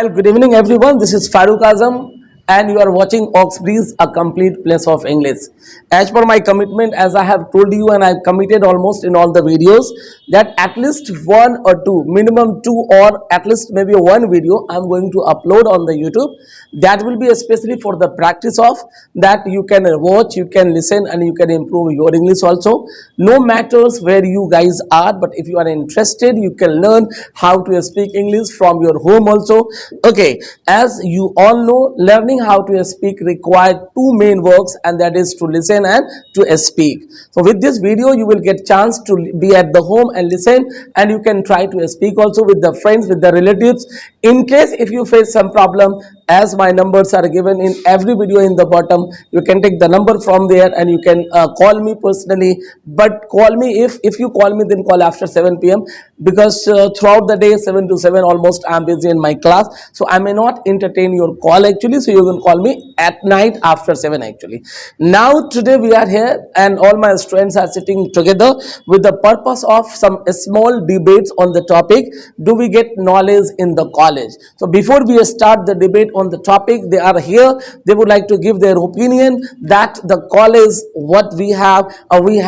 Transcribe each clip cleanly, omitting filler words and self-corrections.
Well, good evening, everyone. This is Farooque and you are watching Oxbridge A Complete Place of English. As per my commitment, as I have told you, and I've committed almost in all the videos, that at least one or two, minimum two, or at least maybe one video I'm going to upload on the YouTube. That will be especially for the practice of that you can watch, you can listen, and you can improve your English also. No matters where you guys are, but if you are interested, you can learn how to speak English from your home also. Okay, as you all know, learning how to speak requires two main works, and that is to listen and to speak. So with this video, you will get chance to be at the home and listen, and you can try to speak also with the friends, with the relatives. In case if you face some problem, as my numbers are given in every video in the bottom, you can take the number from there and you can call me personally. But call me, if you call me, then call after 7 p.m. because throughout the day 7 to 7 almost I'm busy in my class, so I may not entertain your call actually. So you can call me at night after 7 actually. Now today we are here and all my students are sitting together with the purpose of some small debates on the topic, do we get knowledge in the college? So before we start the debate on the topic, they are here, they would like to give their opinion that the college, what we have, we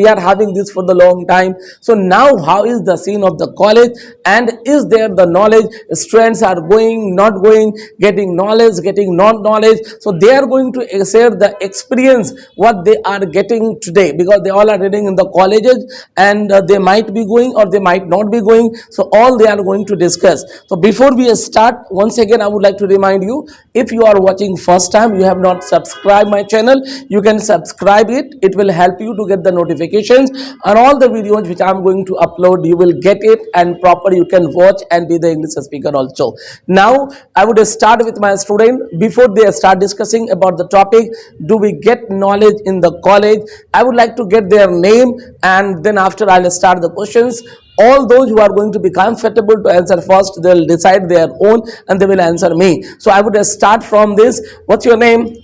are having this for the long time. So now how is the scene of the college, and is there the knowledge? Students are going, not going, getting knowledge, getting not knowledge. So they are going to share the experience what they are getting today, because they all are reading in the colleges, and they might be going or they might not be going. So all they are going to discuss. So before we start, once again I would like to remind you, if you are watching first time, you have not subscribed my channel, you can subscribe it. It will help you to get the notifications, and all the videos which I'm going to upload, you will get it, and proper you can watch and be the English speaker also. Now I would start with my student. Before they start discussing about the topic, do we get knowledge in the college, I would like to get their name, and then after I'll start the questions. All those who are going to be comfortable to answer first, they'll decide their own and they will answer me. So I would start from this. What's your name?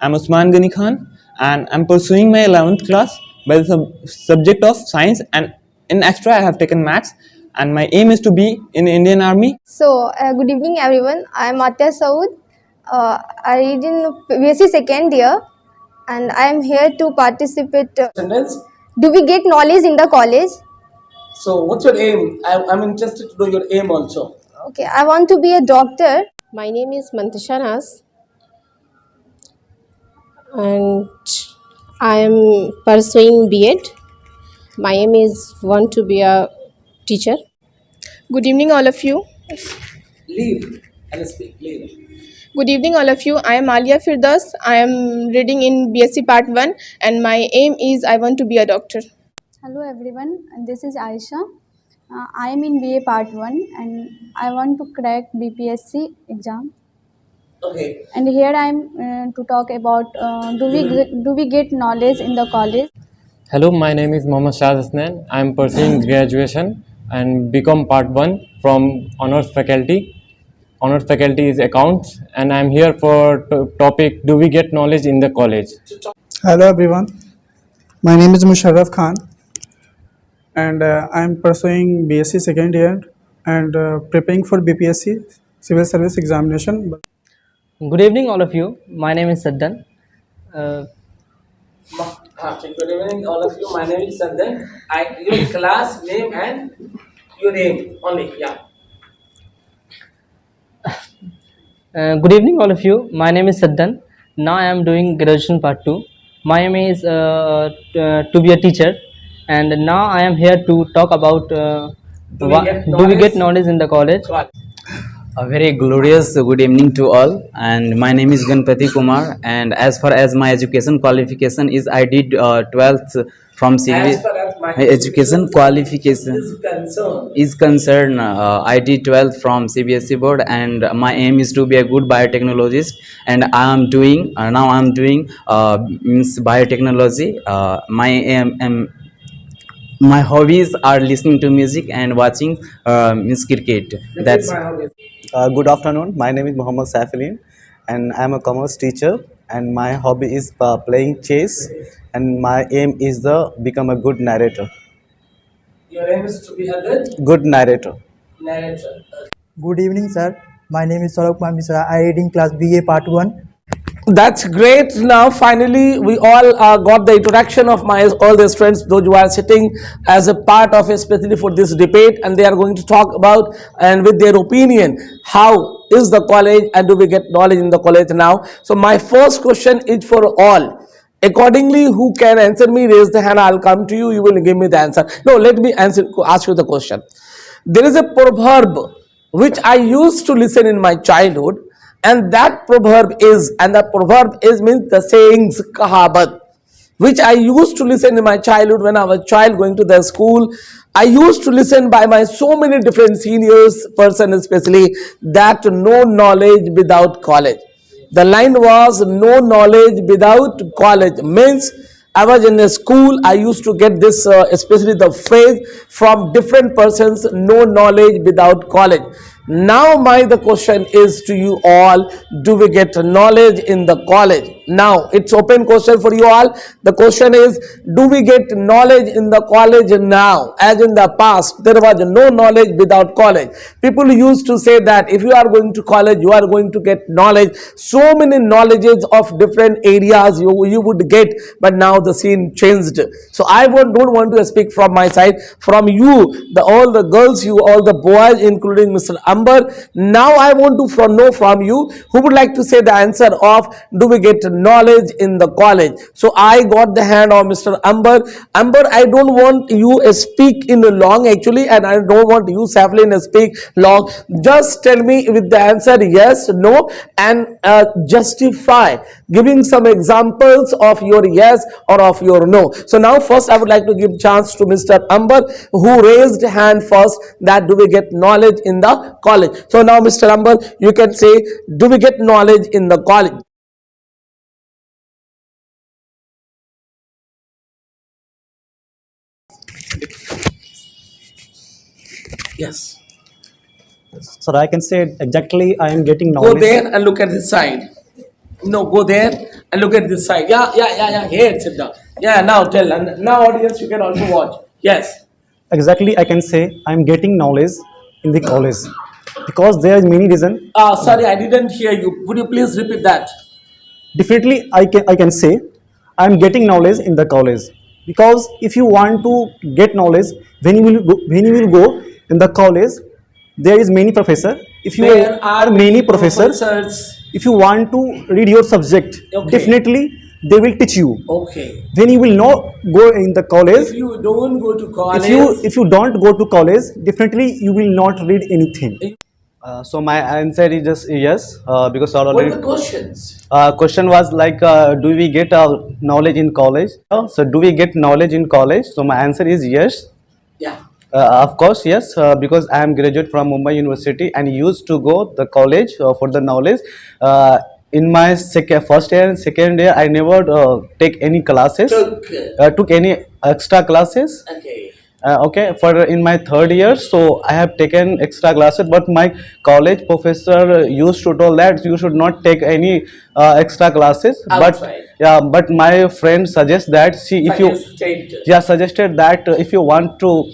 I'm Usman Ghani Khan, and I'm pursuing my 11th class by the subject of science, and in extra I have taken maths, and my aim is to be in Indian Army. So, good evening everyone. I am Atya Saud. I read in BSc second year, and I am here to participate. Sentence. Do we get knowledge in the college? So what's your aim? I'm interested to know your aim also. Okay, I want to be a doctor. My name is Mantasha Nas, and I am pursuing B.Ed. My aim is want to be a teacher. Good evening, all of you. Leave and speak. Leave. Good evening, all of you. I am Alia Firdaus. I am reading in BSc Part 1, and my aim is I want to be a doctor. Hello everyone, this is Aisha. I am in BA Part 1 and I want to crack BPSC exam. Okay. And here I am to talk about do we get knowledge in the college? Hello, my name is Mohammad Shah Hasnan. I am pursuing graduation and become Part 1 from Honours Faculty. Honours Faculty is Accounts, and I am here for topic, do we get knowledge in the college? Hello everyone, my name is Musharraf Khan, and I am pursuing BSc second year and preparing for BPSC Civil Service Examination. Good evening, all of you. My name is Saddan. Good evening, all of you. My name is Saddan. Your class name and your name only. Yeah. Good evening, all of you. My name is Saddan. Now I am doing graduation part 2. My aim is to be a teacher, and now I am here to talk about do we get knowledge in the college. A very glorious good evening to all, and my name is Ganpati Kumar, and as far as my education qualification is, I did 12th from CBSE. My education qualification is concerned, I did 12th from CBSE board, and my aim is to be a good biotechnologist, and I am doing now I am doing means biotechnology. My hobbies are listening to music and watching means cricket. That's Good afternoon. My name is Muhammad Saifulin, and I am a commerce teacher. And my hobby is playing chess. And my aim is to become a good narrator. Your aim is to be a good narrator. narrator. Good evening, sir. My name is Farooque Mishra. I read in class BA Part 1. That's great. Now, finally, we all got the introduction of my all the students, those who are sitting as a part of, especially for this debate, and they are going to talk about and with their opinion, how is the college and do we get knowledge in the college now? So, my first question is for all. Accordingly, who can answer me? Raise the hand. I'll come to you. You will give me the answer. No, let me ask you the question. There is a proverb which I used to listen in my childhood, and that proverb is, means the sayings kahabat, which I used to listen in my childhood when I was a child going to the school. I used to listen by my so many different seniors, person especially, that no knowledge without college. The line was no knowledge without college, means I was in a school, I used to get this, especially the phrase from different persons, no knowledge without college. Now the question is to you all, do we get knowledge in the college? Now it's open question for you all. The question is, do we get knowledge in the college now? As in the past, there was no knowledge without college. People used to say that if you are going to college, you are going to get knowledge. So many knowledges of different areas you would get, but now the scene changed. So I don't want to speak from my side. From you, all the girls, you all the boys, including Mr. Amber. Now I want to know from you who would like to say the answer of, do we get knowledge in the college? So I got the hand of Mr. Amber. Amber, I don't want you speak in long actually, and I don't want you Saflin speak long. Just tell me with the answer yes, no, and justify, giving some examples of your yes or of your no. So now first I would like to give chance to Mr. Amber, who raised hand first, that do we get knowledge in the college. So now Mr. Amber, you can say, do we get knowledge in the college? Yes. So I can say exactly I am getting Go knowledge. there and look at this side. No, go there and look at this side. Yeah. Here, sit down. Yeah, now tell. And now audience, you can also watch. Yes. Exactly, I can say I am getting knowledge in the college because there is many reason. Sorry, I didn't hear you. Would you please repeat that? Definitely, I can say I am getting knowledge in the college because if you want to get knowledge, when you will go in the college, there is many professor. If you There are many professors, if you want to read your subject, Okay. definitely they will teach you. Okay. When you will not go in the college, If you don't go to college, if you don't go to college, definitely you will not read anything. So my answer is just yes, because what already are the questions? question was like, do we get knowledge in college? So do we get knowledge in college? So my answer is yes. Yeah. Of course, yes, because I am graduate from Mumbai University and used to go the college for the knowledge. In my first year and second year, I never take any classes, took any extra classes. Okay. Okay, for in my third year, so I have taken extra classes, but my college professor used to tell that you should not take any extra classes. Outside. But my friend suggests that, see, if you suggested that if you want to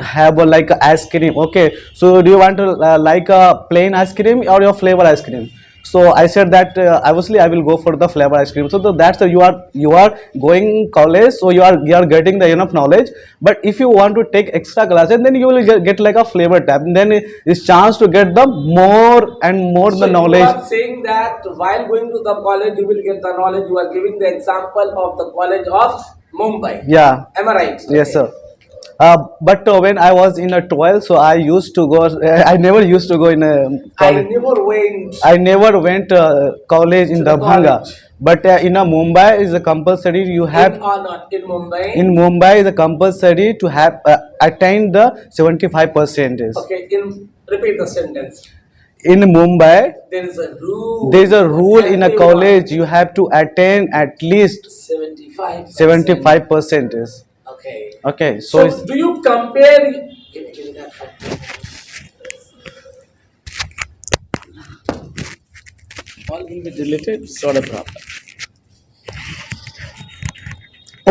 have like a ice cream, okay, so do you want to like a plain ice cream or your flavor ice cream? So I said that obviously I will go for the flavor ice cream. So that's the you are going college, so you are getting the enough knowledge. But if you want to take extra classes, then you will get like a flavor tab. And then it's chance to get the more and more the knowledge. You are saying that while going to the college, you will get the knowledge. You are giving the example of the college of Mumbai. Yeah. Am I right? Yes, sir. But when I was in a 12, so I used to go. I never used to go in a college. I never went college in Darbhanga. But in a Mumbai is a compulsory. You have In or not in Mumbai. in Mumbai is a compulsory to have attain the 75%. Okay. Repeat the sentence. In Mumbai, There is a rule. there is a rule in a Everyone. college. You have to attain at least 75%. 75%. Okay. Okay, So, it's, do you compare? Give me that phone. All will be deleted. It's not a problem.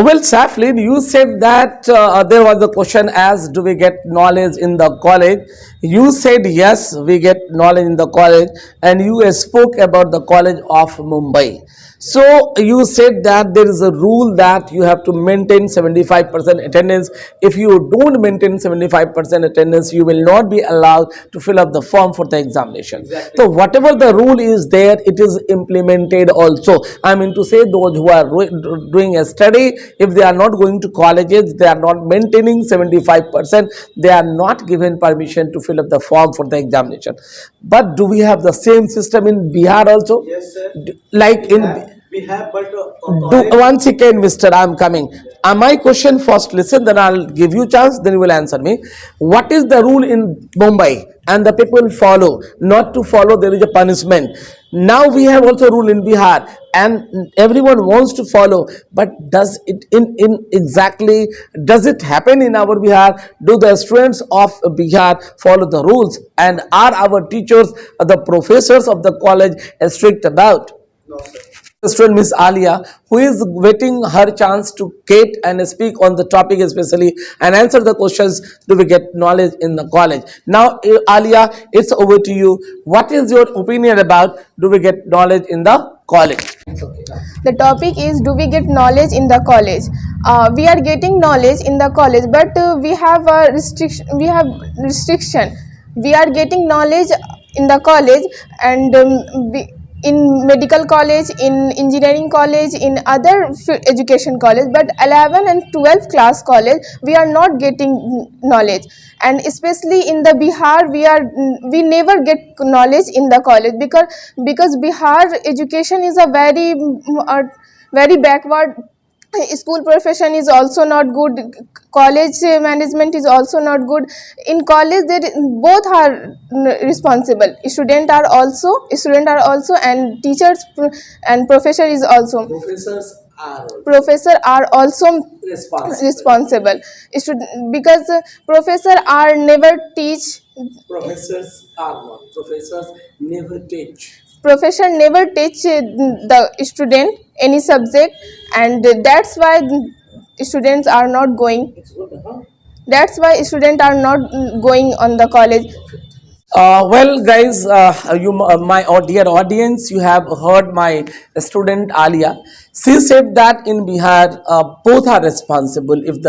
Well, Saflin, you said that there was a question as do we get knowledge in the college? You said yes, we get knowledge in the college, and you spoke about the College of Mumbai. So you said that there is a rule that you have to maintain 75% attendance. If you don't maintain 75% attendance, you will not be allowed to fill up the form for the examination. So whatever the rule is there, it is implemented also. I mean to say, those who are doing a study, if they are not going to colleges, they are not maintaining 75%, they are not given permission to fill up the form for the examination. But do we have the same system in Bihar also? Yes, sir. Like in We have, but one second, Mister, I'm coming. My question first, listen, then I'll give you chance, then you will answer me. What is the rule in Mumbai? And the people follow. Not to follow, there is a punishment. Now we have also rule in Bihar, and everyone wants to follow. But does it in exactly, does it happen in our Bihar? Do the students of Bihar follow the rules? And are our teachers, the professors of the college strict about? no, sir. Student Miss Alia, who is waiting her chance to get and speak on the topic especially and answer the questions, do we get knowledge in the college? Now Alia, it's over to you. What is your opinion about do we get knowledge in the college? The topic is, do we get knowledge in the college? We are getting knowledge in the college, but we have a restriction. We are getting knowledge in the college, and in medical college, in engineering college, in other education college, but 11 and 12th class college we are not getting knowledge. And especially in the Bihar, we never get knowledge in the college, because Bihar education is a very backward. School profession is also not good, college management is also not good. In college, both are responsible. Students are also, and teachers and professor is also. Professor are also responsible. Because professor are never teach. Professors are not. Professors never teach. Professor never teach the student any subject, and that's why students are not going. That's why students are not going on the college. Well, guys, my dear audience, you have heard my student Alia. She said that in Bihar, both are responsible. If in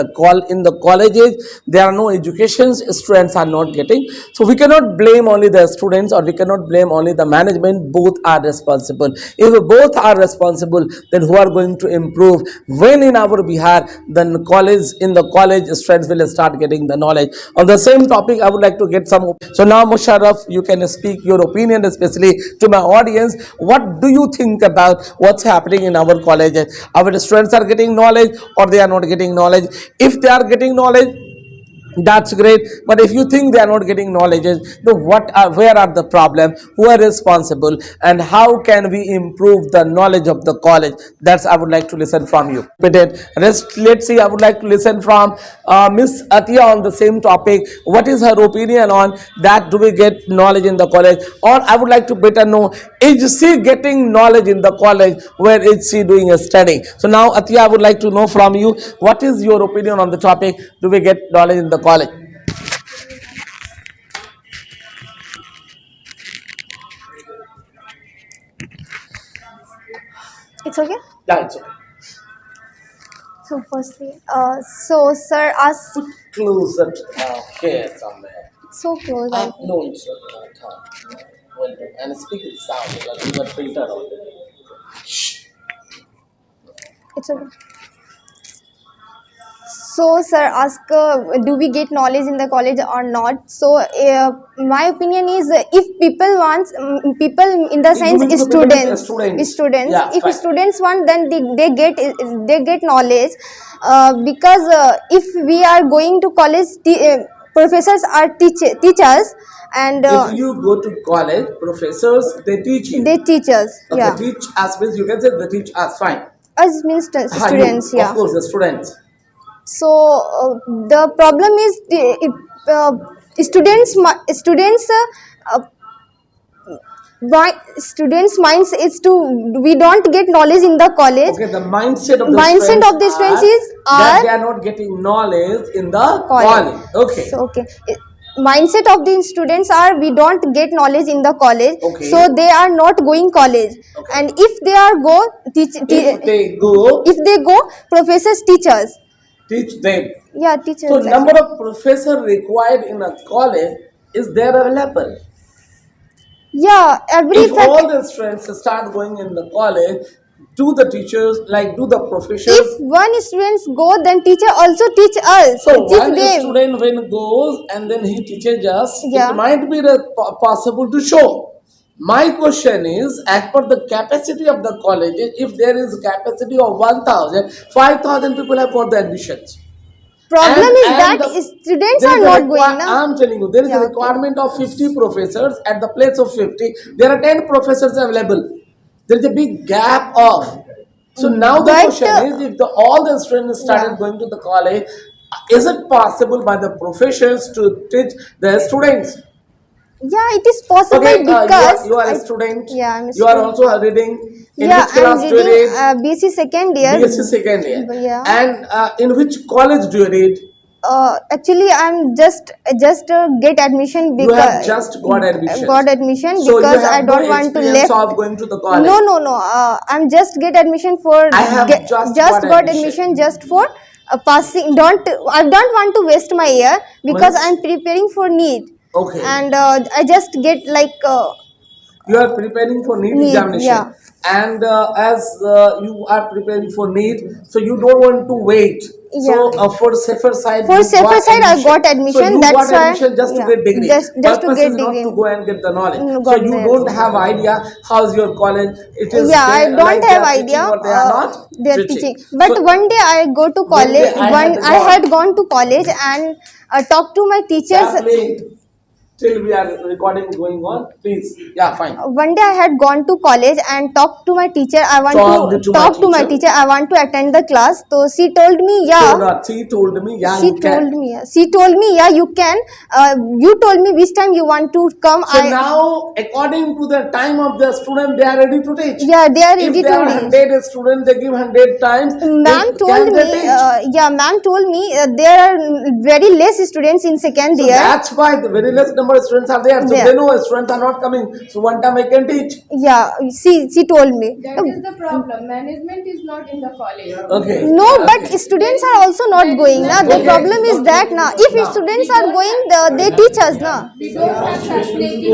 the colleges there are no educations, students are not getting. So we cannot blame only the students, or we cannot blame only the management. Both are responsible. If both are responsible, then who are going to improve? When in our Bihar, then in the college students will start getting the knowledge. On the same topic, I would like to get some. So now, Musharraf, you can speak your opinion, especially to my audience. What do you think about what's happening in our colleges? Our students are getting knowledge, or they are not getting knowledge? If they are getting knowledge, that's great. But if you think they are not getting knowledge, where are the problem? Who are responsible? And how can we improve the knowledge of the college? That's I would like to listen from you. Let's see. I would like to listen from Miss Atia on the same topic. What is her opinion on that? Do we get knowledge in the college? Or I would like to better know, is she getting knowledge in the college? Where is she doing a study? So now, Atia, I would like to know from you, what is your opinion on the topic? Do we get knowledge in the college? It's okay. Yeah, it's okay. So firstly, so sir asked. Closer to here somewhere. So close. No, it's not. Well, and speak it sound because you are filtered already. Shh. It's okay. So sir asked, do we get knowledge in the college or not? So my opinion is, if people in the sense students, Yeah, if fine. students want, then they get knowledge, because if we are going to college, professors are teachers, and If you go to college, professors, they teach you. they teach us. Okay, Yeah, teach us means you can say they teach us. Fine. us means students. You, Yeah. Of course, the students. So the problem is students minds is we don't get knowledge in the college. Okay, the mindset of the students is that they are not getting knowledge in the college. Okay. So okay. mindset of the students are we don't get knowledge in the college, Okay. so they are not going college. Okay. And if they are go If if they go, professors teach us. teach them. Yeah, teachers. So number of professor required in a college is there available. Yeah, every If all the students start going in the college, do the teachers, like do the professors. if one students go, then teacher also teach us. So teach one them. student when goes and then he teaches us, Yeah. it might be possible to show. My question is, as per the capacity of the college, if there is capacity of 1,000, 5,000 people have got the admissions. Problem And- is and that the- students there are is a not requi- going now. I'm telling you, there is Yeah, a okay. requirement of 50 professors. At the place of 50, there are 10 professors available. There is a big gap of. So now the But, question is, if all the students started yeah. going to the college, is it possible by the professors to teach the students? Yeah, it is possible Okay, because you are a I- student. Yeah, I'm a You are student. also reading. In Yeah, which class I'm do you reading read? BSc second year. BSc second year. Yeah. And in which college do you read? Actually, I'm just get admission You because have just got admission. got admission So you because have I don't no want to experience left. of going to the college. No. I'm just get admission for. I have just got got admission. admission just for passing. I don't want to waste my year because Means- I'm preparing for NEET. Okay. And I just get like. You are preparing for NEET NEET, examination. yeah. And as you are preparing for NEET, so you don't want to wait. So Yeah. for safer side, For you safer side, I got admission, So you that's got why- admission just yeah. to get degree. Just to Purpose get is not degree. to go and get the knowledge. No, So got you that. don't have idea how's your college. It is Yeah, I don't like they have are teaching idea. or they are not They are teaching. But So one day I go to One day college. I had I gone. had gone to college and talked to my teachers. That's me. Till we are recording going on, please. Yeah, fine. One day I had gone to college and talked to my teacher. I want Talked to to my talk to my teacher. teacher. I want to attend the class. So she told me, So yeah. not, she told me, yeah, She you can. told me, yeah. She told me, yeah, you can. You told me which time you want to come. So now, according to the time of the student, they are ready to teach. Yeah, they are If ready there to are read. 100 students, they give 100 times. Ma'am told Can they me, teach? ma'am told me there are very less students in second So year. that's why the very less number of students are there. So Yeah. they know students are not coming. So one time I can teach. Yeah, she told me. That is the problem. Management is not in the college. Okay. No, but students are also not going. Now the Okay. problem is that now if students are going, they teach us now. We don't have facility.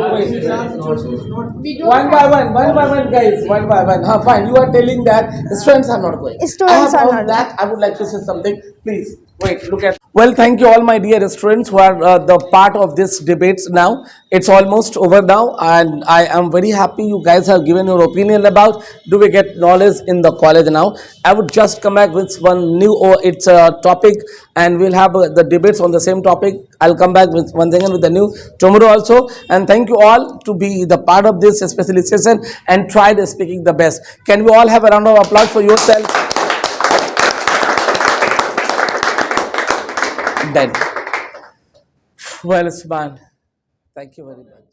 We don't One by one, guys. One by one. Fine. You are telling that students are not going. Students I have are on not that. I would like to say something. Please wait. Look at. Well, thank you all, my dear students, who are the part of this debate. Now it's almost over now, and I am very happy you guys have given your opinion about do we get knowledge in the college now. I would just come back with one new it's a topic, and we'll have the debates on the same topic. I'll come back with once again with the new tomorrow also. And thank you all to be the part of this especially session and tried speaking the best. Can we all have a round of applause for yourself? Then, well, Usman, thank you very much.